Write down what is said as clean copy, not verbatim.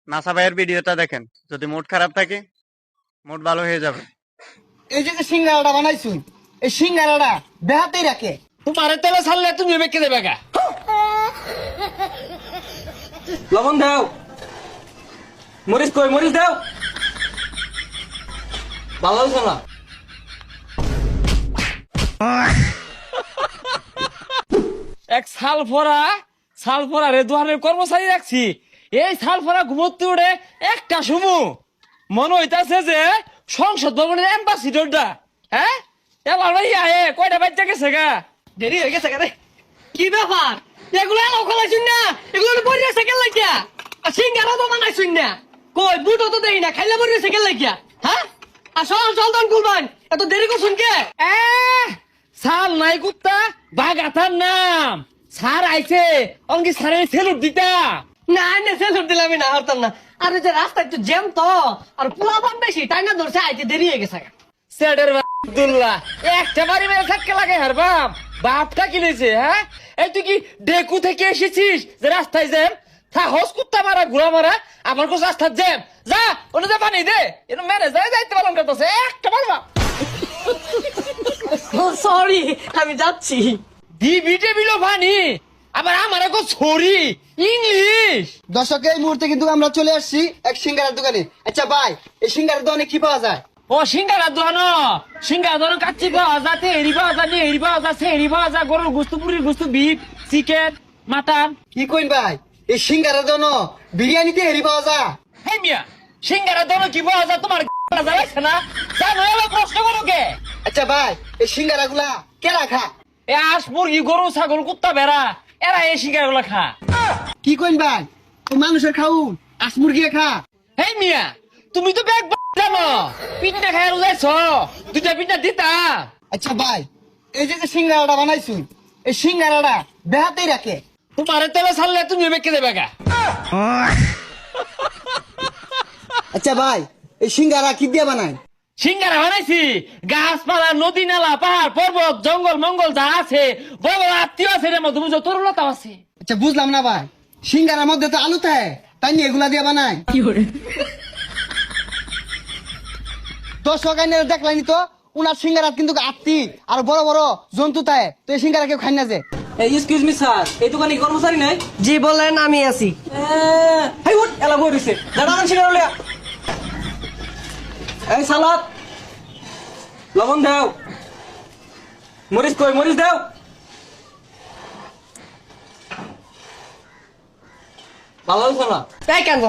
NASA ভাইয়ের ভিডিওটা দেখেন, যদি মুড খারাপ থাকে মুড ভালো হয়ে যাবে। এই যে সিঙ্গারাটা বানাইছুন, এই সিঙ্গারাটা বেহাতেই রাখে। তোমার তেলে ছাড়লে তুমি বেঁকে দেবে গা। লবণ দাও, মরিচ কই, মরিচ দাও। ভালো হয়েছে না? এক সালফরা রে দুহারের কর্মচারী রাখছি। এই সালফরা ঘুমোতে উঠে একটা সুমু মনে হইতাছে যে সংসদ ভবনের অ্যাম্বাসিডরটা। হ্যাঁ এবার ভাই আয়ে কয়টা বাচ্চা গেছে গা, দেরি হয়ে গেছে গা রে। কি ব্যাপার এগুলো এলাও খেলাইছুন না, এগুলো বড়ি সাইকেল লাগিয়া আর সিঙ্গারা তো বানাইছুন না। কই বুটো তো দেই না, খাইলে বড়ি সাইকেল লাগিয়া। হ্যাঁ আর চল দন কুলবান, এত দেরি করছুন কে? সাল নাই কুত্তা বাগাতার নাম সার আইছে অঙ্কি সারে সেলুট দিতা। না না সেলুট দিলাম না, হরতাম না। আর ওই যে রাস্তা একটু জ্যাম তো, আর পোলাপান বেশি তাই না, ধরছে আইতে দেরি হয়ে গেছে। সেডের আব্দুল্লাহ একটা বাড়ি মেরে থাকতে লাগে। হার বাপটা কিনেছে। হ্যাঁ এই তুই কি ডেকু থেকে এসেছিস যে রাস্তায় জ্যাম? সাহস কুত্তা মারা ঘুরা মারা আমার কাছে রাস্তার জ্যাম। যা ওটা যা পানি দে, এটা ম্যানেজার যাইতে পারলাম করতেছে একটা পারবা। সরি আমি যাচ্ছি। দিবি টেবিলও পানি আবার আমার এখন সরি ইংলিশ। দর্শক, এই মুহূর্তে কিন্তু আমরা চলে আসছি এক সিঙ্গারার দোকানে। আচ্ছা ভাই, এই সিঙ্গারার দোকানে কি পাওয়া যায়? ও সিঙ্গারা দোকান কাচ্চি পাওয়া যায়, তেহরি পাওয়া যায়, নেহরি পাওয়া যায়, সেহরি পাওয়া যায়, গরুর গুস্তু, পুরির গুস্তু, বিফ, চিকেন, মাটন। কি কইন ভাই, এই সিঙ্গারার জন্য বিরিয়ানিতে হেরি পাওয়া যায়? হে মিয়া সিঙ্গারা দোকান কি পাওয়া যায় তোমার জ্বালাইছে না? জানো এবার প্রশ্ন করো কে? আচ্ছা ভাই, এই সিঙ্গারা গুলা কে রাখা? এ আস মুরগি, গরু, ছাগল, কুত্তা, ভেড়া এরা এই সিঙ্গারা গুলা খা। কি কইন ভাই, ও মানুষের খাউন আস মুরগি খা? হে মিয়া তুমি তো ব্যাগ জানো, পিঠা খাই রুজাইছ, দুইটা পিঠা দিতা। আচ্ছা ভাই, এই যে সিঙ্গারাটা বানাইছুন, এই সিঙ্গারাটা বেহাতেই রাখে। তোমার তেলে ছাড়লে তুমি বেঁকে দেবে গা। আচ্ছা ভাই, এই সিঙ্গারা কি দিয়ে বানায়? সিঙ্গারা বানাইছি গাছপালা, নদী, নালা, পাহাড়, পর্বত, জঙ্গল মঙ্গল যা আছে, বড় বড় আত্মীয় আছে, রে মধ্যে বুঝো তরুলতা আছে। আচ্ছা বুঝলাম না ভাই, সিঙ্গারার মধ্যে তো আলু থাকে, তাই নিয়ে এগুলা দিয়ে বানায়? দর্শক আইনের দেখলানি তো, উনার সিঙ্গারাত কিন্তু আত্মি আর বড় বড় জন্তু থাকে, তো এই সিঙ্গারা কেউ খাই না যে। এক্সকিউজ মি স্যার, এই দোকানে কি কর্মচারী নাই? জি বলেন, আমি আছি। হাই উঠ, এলা বই রইছে। দাঁড়া আনছি না লয়া। এই সালাদ, লবণ দাও, মরিচ কই, মরিচ দাও। ভালো হয়েছে না? তাই কেন